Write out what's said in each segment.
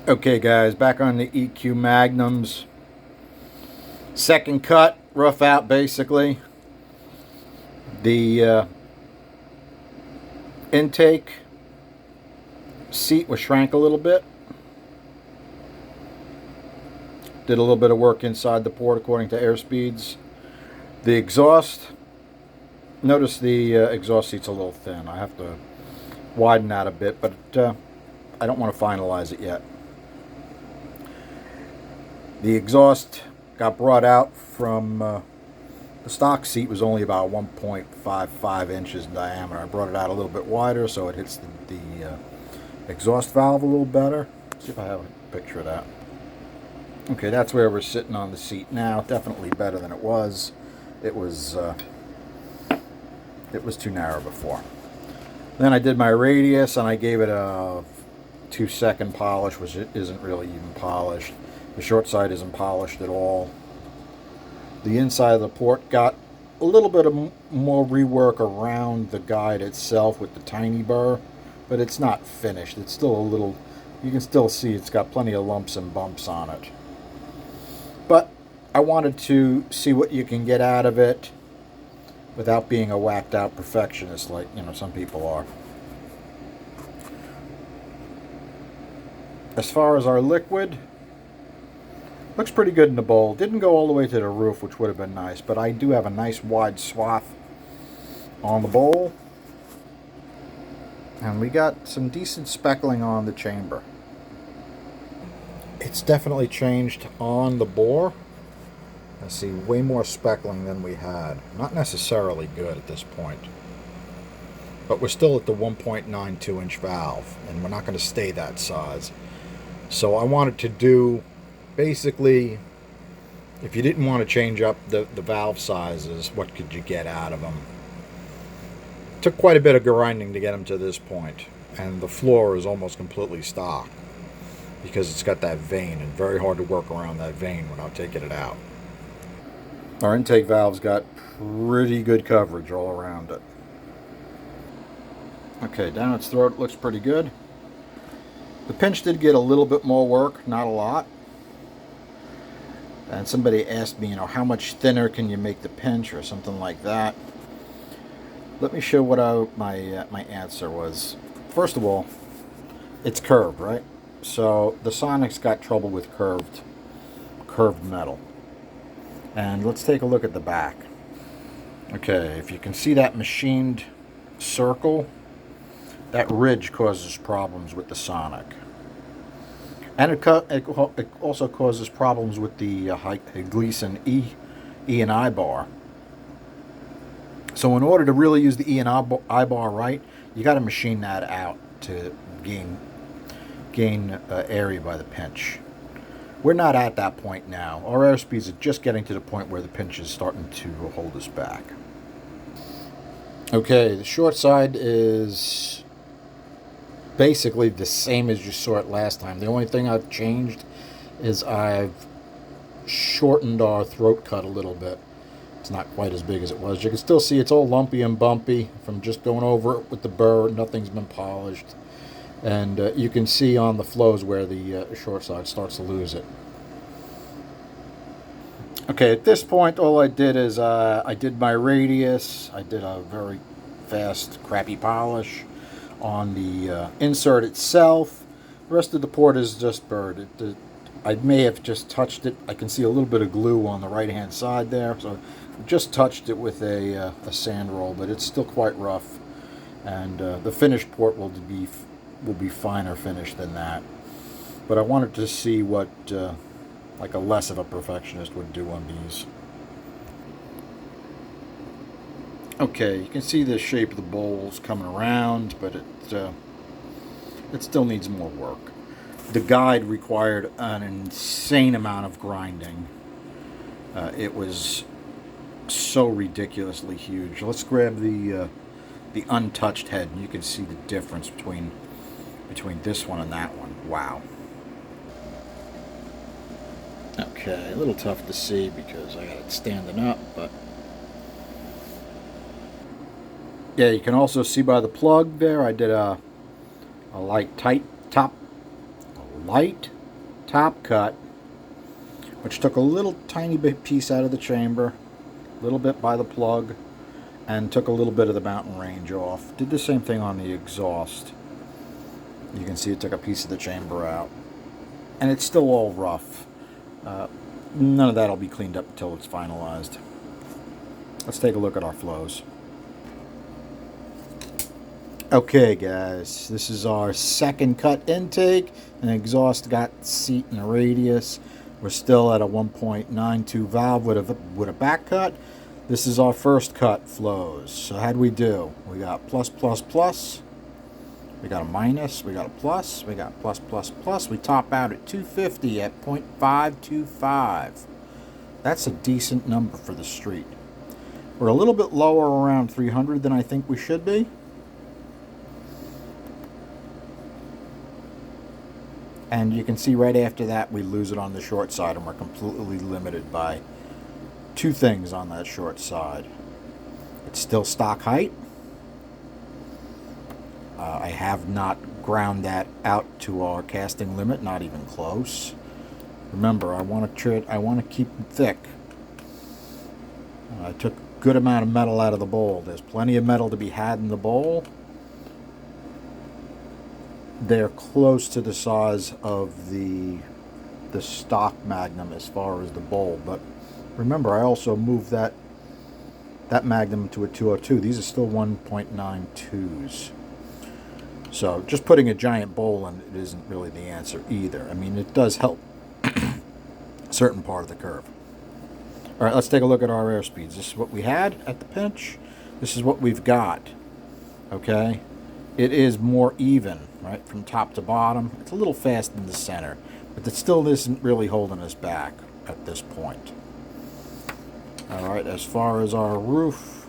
Okay guys, back on the EQ Magnums. Second cut, rough out basically. The intake seat was shrank a little bit. Did a little bit of work inside the port according to airspeeds. The exhaust, notice the exhaust seat's a little thin. I have to widen that a bit, but I don't want to finalize it yet. The exhaust got brought out from the stock seat was only about 1.55 inches in diameter. I brought it out a little bit wider so it hits the exhaust valve a little better. Let's see if I have a picture of that. Okay, that's where we're sitting on the seat now. Definitely better than it was. It was too narrow before. Then I did my radius and I gave it a 2-second polish, which it isn't really even polished. The short side isn't polished at all. The inside of the port got a little bit of more rework around the guide itself with the tiny burr, but it's not finished. It's still a little, you can still see it's got plenty of lumps and bumps on it. But I wanted to see what you can get out of it without being a whacked out perfectionist like, some people are. As far as our liquid, looks pretty good in the bowl. Didn't go all the way to the roof, which would have been nice, but I do have a nice wide swath on the bowl. And we got some decent speckling on the chamber. It's definitely changed on the bore. I see way more speckling than we had. Not necessarily good at this point. But we're still at the 1.92 inch valve, and we're not going to stay that size. So I wanted to do, basically, if you didn't want to change up the valve sizes, what could you get out of them? Took quite a bit of grinding to get them to this point, and the floor is almost completely stock because it's got that vein, and very hard to work around that vein without taking it out. Our intake valve's got pretty good coverage all around it. Okay, down its throat it looks pretty good. The pinch did get a little bit more work, not a lot. And somebody asked me, how much thinner can you make the pinch or something like that. Let me show what my answer was. First of all, it's curved, right? So the Sonic's got trouble with curved metal. And let's take a look at the back. Okay, if you can see that machined circle, that ridge causes problems with the Sonic. And it also causes problems with the Gleason E and I bar. So in order to really use the E and I bar right, you got to machine that out to gain area by the pinch. We're not at that point now. Our airspeeds are just getting to the point where the pinch is starting to hold us back. Okay, the short side is basically the same as you saw it last time. The only thing I've changed is I've shortened our throat cut a little bit. It's not quite as big as it was. You can still see it's all lumpy and bumpy from just going over it with the burr. Nothing's been polished. And you can see on the flows where the short side starts to lose it. Okay, at this point all I did is I did my radius. I did a very fast, crappy polish on the insert itself. The rest of the port is just burred. I may have just touched it. I can see a little bit of glue on the right hand side there, so I just touched it with a sand roll, but it's still quite rough. And the finished port will be finer finished than that. But I wanted to see what like a less of a perfectionist would do on these. Okay, you can see the shape of the bowls coming around, but it still needs more work. The guide required an insane amount of grinding. It was so ridiculously huge. Let's grab the untouched head, and you can see the difference between this one and that one. Wow. Okay, a little tough to see because I got it standing up, but yeah, you can also see by the plug there, I did a light top cut, which took a little tiny bit piece out of the chamber, a little bit by the plug, and took a little bit of the mountain range off. Did the same thing on the exhaust. You can see it took a piece of the chamber out. And it's still all rough. None of that will be cleaned up until it's finalized. Let's take a look at our flows. Okay guys, this is our second cut intake. An exhaust got seat and radius. We're still at a 1.92 valve with a back cut. This is our first cut flows. So how'd we do? We got plus, plus, plus. We got a minus. We got a plus. We got plus, plus, plus. We top out at 250 at 0.525. That's a decent number for the street. We're a little bit lower around 300 than I think we should be. And you can see right after that we lose it on the short side, and we're completely limited by two things on that short side. It's still stock height. I have not ground that out to our casting limit, not even close. Remember, I want to keep it thick. I took a good amount of metal out of the bowl. There's plenty of metal to be had in the bowl. They're close to the size of the stock Magnum as far as the bowl, but remember, I also moved that Magnum to a 202. These are still 1.92s. So just putting a giant bowl in it isn't really the answer either. I mean, it does help a certain part of the curve. All right, let's take a look at our airspeeds. This is what we had at the pinch. This is what we've got. Okay? It is more even, right, from top to bottom. It's a little fast in the center, but it still isn't really holding us back at this point. All right, as far as our roof,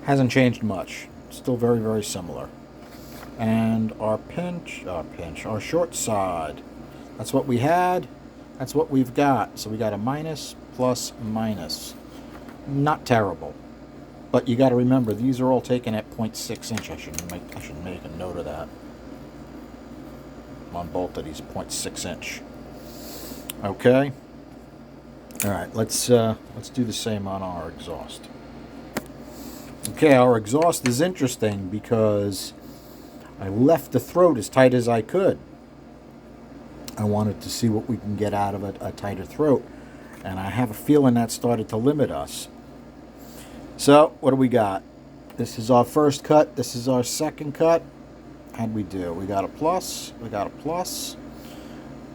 hasn't changed much. Still very, very similar. And our our short side. That's what we had. That's what we've got. So we got a minus, plus, minus. Not terrible. But you got to remember, these are all taken at 0.6 inch. I should make a note of that. On both of these, 0.6 inch. Okay. All right, let's do the same on our exhaust. Okay, our exhaust is interesting because I left the throat as tight as I could. I wanted to see what we can get out of a tighter throat, and I have a feeling that started to limit us. So, what do we got? This is our first cut. This is our second cut. How'd we do? We got a plus. We got a plus.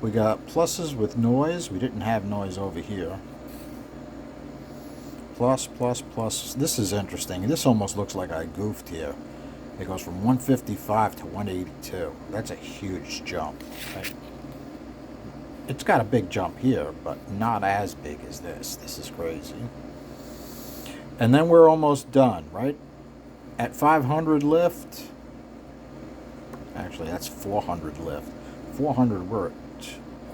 We got pluses with noise. We didn't have noise over here. Plus, plus, plus. This is interesting. This almost looks like I goofed here. It goes from 155 to 182. That's a huge jump. Right? It's got a big jump here, but not as big as this. This is crazy. And then we're almost done, right? At 500 lift, actually that's 400 lift. 400, we're at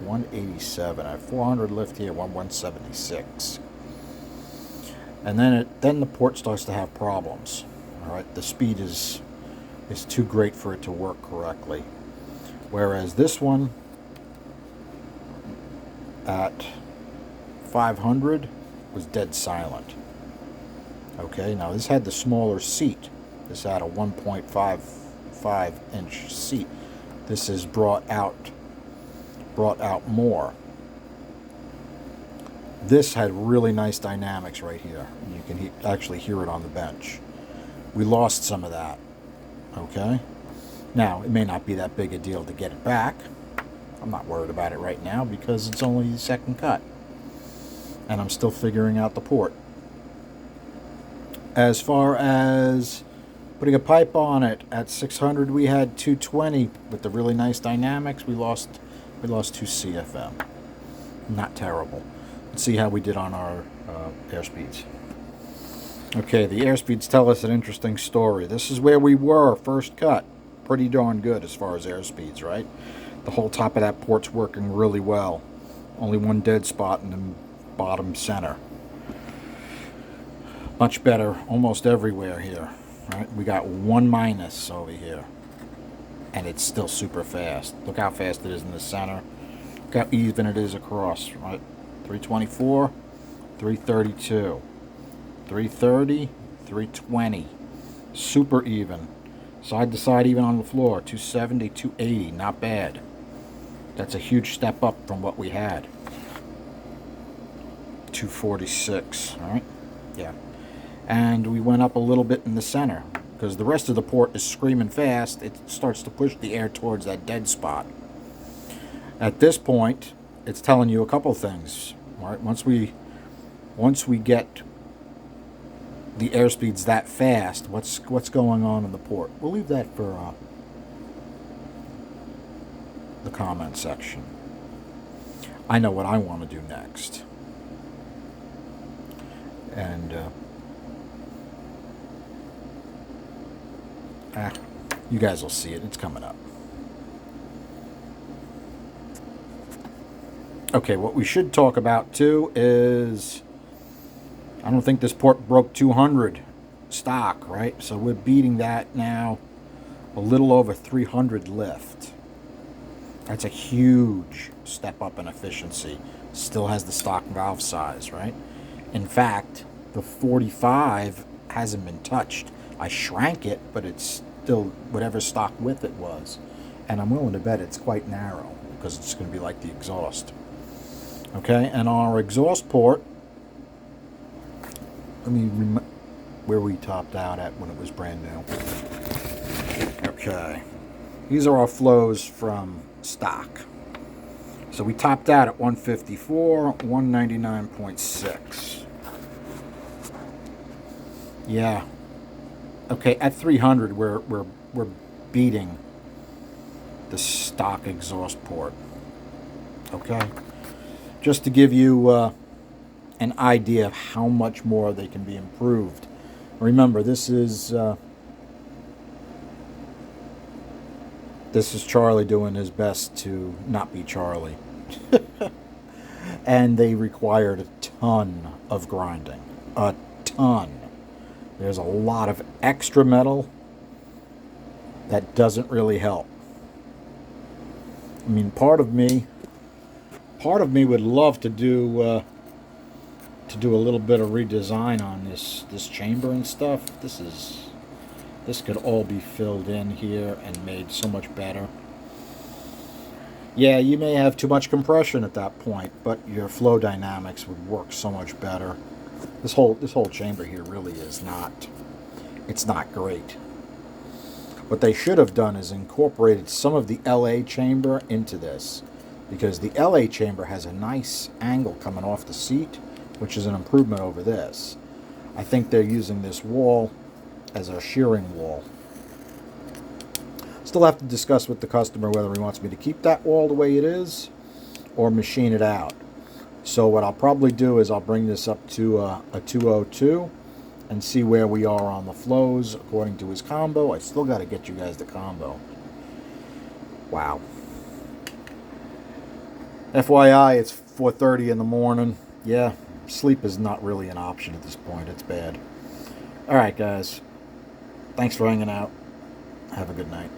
187. At 400 lift here, 176. And then the port starts to have problems. All right, the speed is too great for it to work correctly. Whereas this one at 500 was dead silent. Okay, now this had the smaller seat. This had a 1.55 inch seat. This is brought out more. This had really nice dynamics right here. You can actually hear it on the bench. We lost some of that. Okay, now it may not be that big a deal to get it back. I'm not worried about it right now because it's only the second cut, and I'm still figuring out the port. As far as putting a pipe on it, at 600 we had 220 with the really nice dynamics. We lost 2 CFM. Not terrible. Let's see how we did on our airspeeds. Okay, the airspeeds tell us an interesting story. This is where we were first cut. Pretty darn good as far as airspeeds, right? The whole top of that port's working really well. Only one dead spot in the bottom center. Much better almost everywhere here. Right? We got one minus over here. And it's still super fast. Look how fast it is in the center. how even it is across, right? 324, 332, 330, 320. Super even. Side to side even on the floor. 270, 280. Not bad. That's a huge step up from what we had. 246. All right? Yeah. And we went up a little bit in the center because the rest of the port is screaming fast. It starts to push the air towards that dead spot. At this point, it's telling you a couple things. All right? Once we get the airspeeds that fast, what's going on in the port? We'll leave that for the comment section. I know what I want to do next. And you guys will see it. It's coming up. Okay, what we should talk about too is I don't think this port broke 200 stock, right? So we're beating that now, a little over 300 lift. That's a huge step up in efficiency. Still has the stock valve size, right? In fact, the 45 hasn't been touched. I shrank it, but it's still whatever stock width it was. And I'm willing to bet it's quite narrow because it's going to be like the exhaust. Okay, and our exhaust port, let me remember where we topped out at when it was brand new. Okay, these are our flows from stock. So we topped out at 154, 199.6. Yeah. Okay, at 300 we're beating the stock exhaust port. Okay, just to give you an idea of how much more they can be improved. Remember, this is Charlie doing his best to not be Charlie. And they required a ton of grinding. A ton. There's a lot of extra metal that doesn't really help. I mean, part of me would love to do a little bit of redesign on this chamber and stuff. This could all be filled in here and made so much better. Yeah, you may have too much compression at that point, but your flow dynamics would work so much better. This whole chamber here really is not, it's not great. What they should have done is incorporated some of the LA chamber into this, because the LA chamber has a nice angle coming off the seat, which is an improvement over this. I think they're using this wall as a shearing wall. Still have to discuss with the customer whether he wants me to keep that wall the way it is or machine it out. So what I'll probably do is I'll bring this up to a 202 and see where we are on the flows according to his combo. I still got to get you guys the combo. Wow. FYI, it's 4:30 in the morning. Yeah, sleep is not really an option at this point. It's bad. All right, guys. Thanks for hanging out. Have a good night.